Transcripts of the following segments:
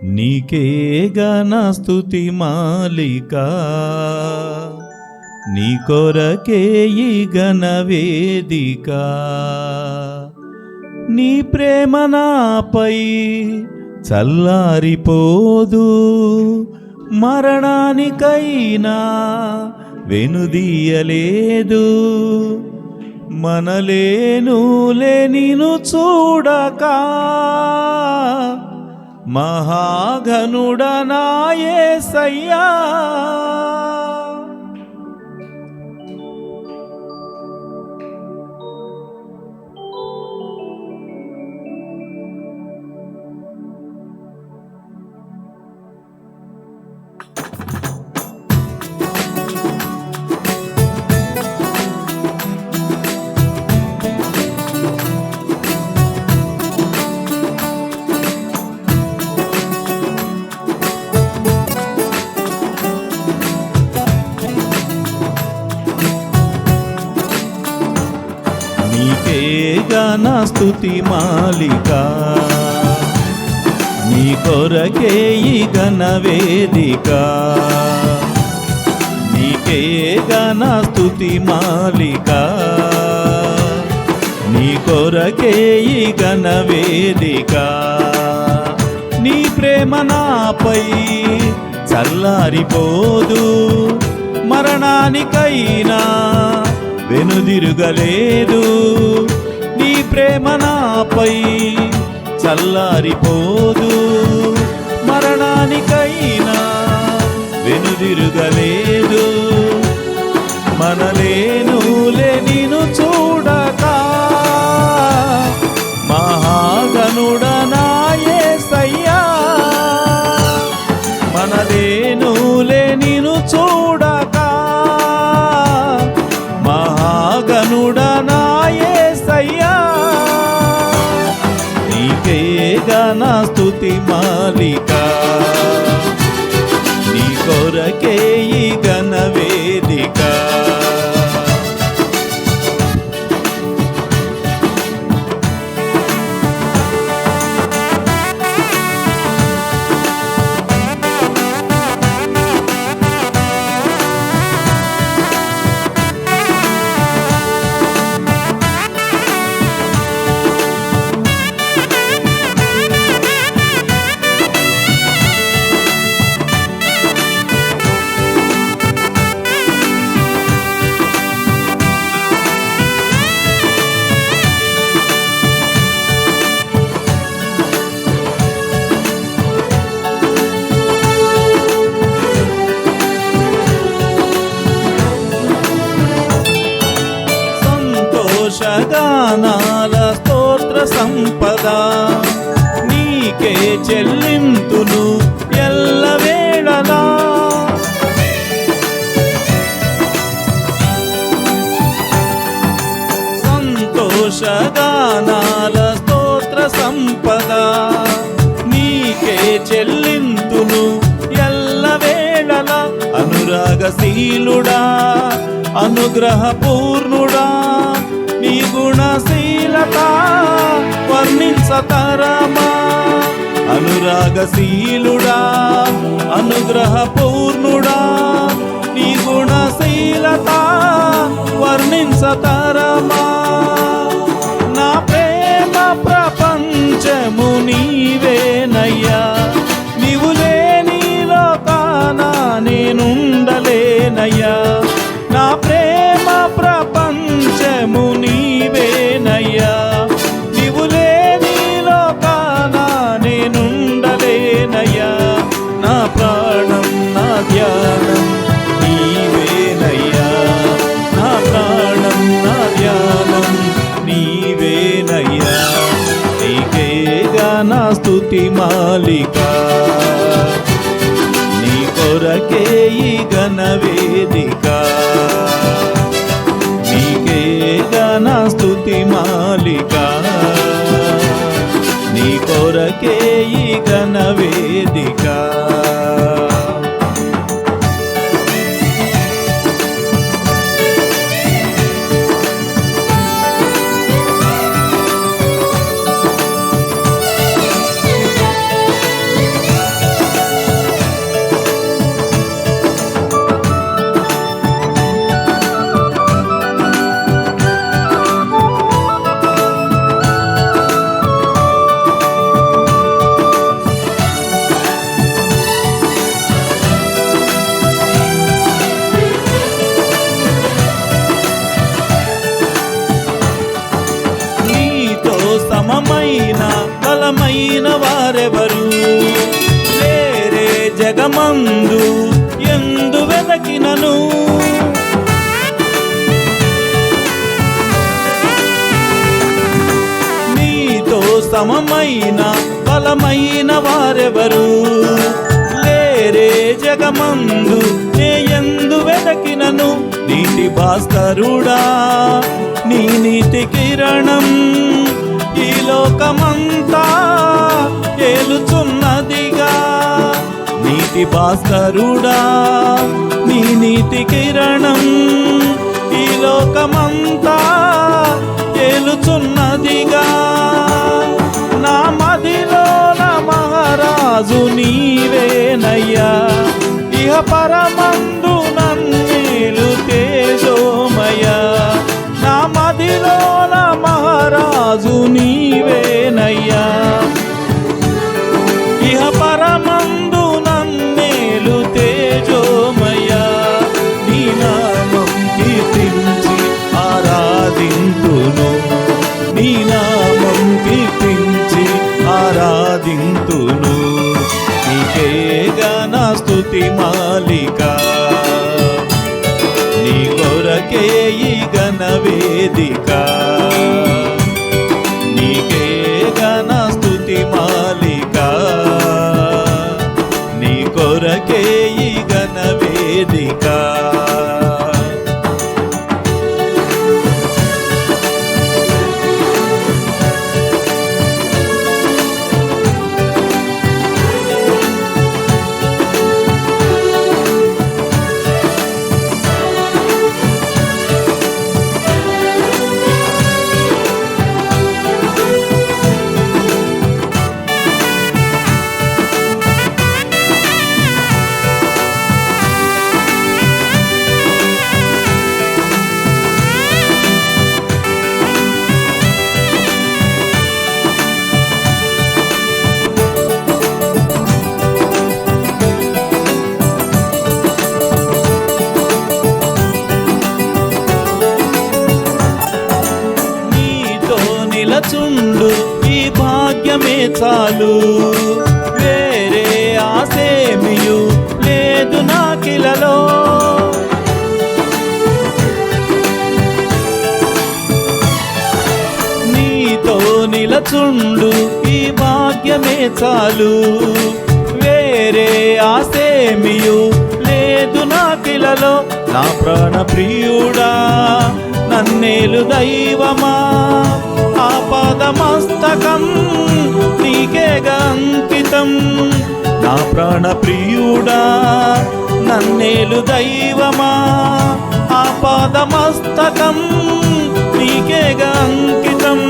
నీకే ఘన స్తుతి మాలిక, నీ కొరకే ఈ ఘన వేదిక. నీ ప్రేమ నాపై చల్లారిపోదు, మరణానికైనా వెనుదీయలేదు. మనలేనులే నిన్ను చూడక, మహాఘనుడా నా యేసయ్యా. నీకే ఘన స్తుతి మాలిక, నీ కొరకే ఈ ఘన వేదిక. నీకే ఘన స్తుతి మాలిక, నీ కొరకే ఈ ఘన వేదిక. నీ ప్రేమ నాపై చల్లారిపోదు, మరణానికైనా వెనుదిరుగలేదు. నీ ప్రేమ నాపై చల్లారిపోదు, మరణానికైనా వెనుదిరుగలేదు. మనలేనులే నిన్ను చూడక, మహాఘనుడా నా యేసయ్యా. మనలేనులే నిన్ను చూడక, మహాఘనుడా నా యేసయ్యా. నీకే ఘన స్తుతి మాలిక, నీ కొరకే ఈ ఘన వేదిక. సంతోషగానాల స్తోత్ర సంపద నీకే చెల్లింతును ఎల్లవేళలా. సంతోషగానాల స్తోత్ర సంపద నీకే చెల్లింతును ఎల్లవేళలా. అనురాగశీలుడా, అనుగ్రహ పూర్ణుడా, నీ గుణశీలత వర్ణించతరమా. అనురాగశీలుడా, అనుగ్రహ పూర్ణుడా, నీ గుణశీలత వర్ణించతరమా. నా ప్రేమ ప్రపంచము నీవేనయ్యా, నీవు లేని లోకాన నేనుండలేనయ్యా. నా ప్రేమ ప్రపంచము నీవేనయ్యా, నీవు లేని లోకాన నేనుండలేనయ్యా. నా ప్రాణం నా ధ్యానం నీవేనయ్యా, నా ప్రాణం నా ధ్యానం నీవేనయ్యా. నీకే ఘన స్తుతి మాలిక, నీ కొరకే ఈ ఘన వేదిక. నీకే ఘన స్తుతి మాలిక, నీ కొరకే ఈ ఘన వేదిక. సమమైన బలమైన వారెవరు లేరే జగమందు ఎందు వెదకినను. నీతో సమమైన బలమైన వారెవరు లేరే జగమందు నే ఎందు వెదకినను. నీటి భాస్కరుడా నీ నీతి కిరణం ఈ లోకమంతా ఏలుచున్నదిగా. నీటి భాస్కరుడా నీ నీతి కిరణం ఈ లోకమంతా ఏలుచున్నదిగా. నా మదిలోన మహారాజు నీవేనయ్యా, ఇహ పరమందు నన్నేలు తేజోమయ్యా. నా మదిలోన మహారాజు నీవేనయ్యా, ఇహ పరమందు నన్నేలు తేజోమయ్యా. నీ నామం కీర్తించి ఆరాధింతును, నీ నామం కీర్తించి ఆరాధింతును. నీకేగా నా స్తుతి మాలిక, నీ కొరకే ఈ ఘన వేదిక. నీకేగా నా స్తుతి మాలిక, నీ కొరకే ఈ ఘన వేదిక. నిలచుండు ఈ భాగ్యమే చాలు, వేరే ఆసేమియు లేదు నాకిలలో. నీతో నిలచుండు ఈ భాగ్యమే చాలు, వేరే ఆసేమియు లేదు నాకిలలో. నా ప్రాణ ప్రియుడా నన్నేలు దైవమా, ఆపదమస్తకం నీకేగా అంకితం. నా ప్రాణ ప్రియుడా నన్నేలు దైవమా, ఆపదమస్తకం నీకేగా అంకితం.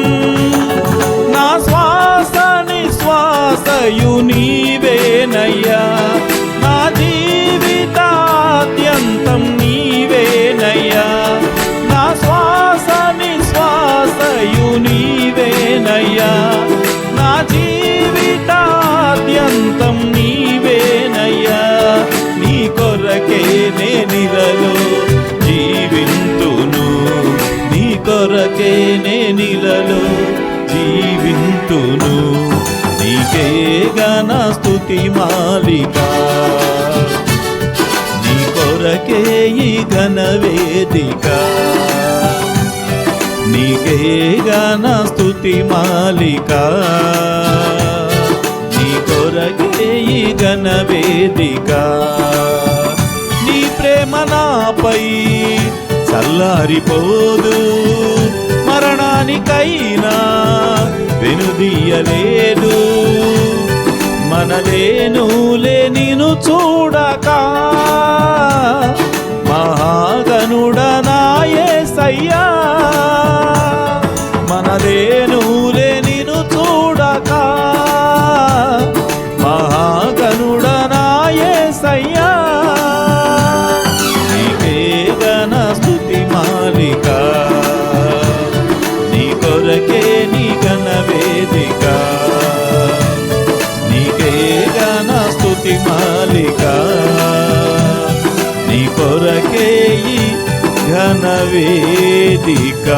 నా శ్వాస నిశ్వాసయు నీవేనయ్యా, నా జీవితాద్యంతం నీవేనయ్యా. నా శ్వాస నిశ్వాసయు నీవేనయ్యా, నా జీవితాద్యంతం నీవేనయ్యా. నీ కొరకే నేనిలలో జీవింతును, నీ కొరకే నేనిలలో జీవింతును. నీకేగా నా స్తుతి మాలిక, నీ కొరకే ఈ ఘన వేదిక. నీకేగా నా స్తుతి మాలిక, నీ కొరకే ఈ ఘన వేదిక. నీ ప్రేమ నాపై చల్లారిపోదు, మరణానికైనా వెనుదీయలేదు. మనలేనులే నిన్ను చూడక, మహాగణుడనా యేసయ్యా. మనలేనులే నిన్ను చూడక, మహాగణుడనా యేసయ్యా. నీకేగా నా స్తుతి మాలిక, నీ కొరకే నీ ఘన వేదిక. నీకేగా నా స్తుతి మాలిక, నీ కొరకే ఈ ఘన వేదిక.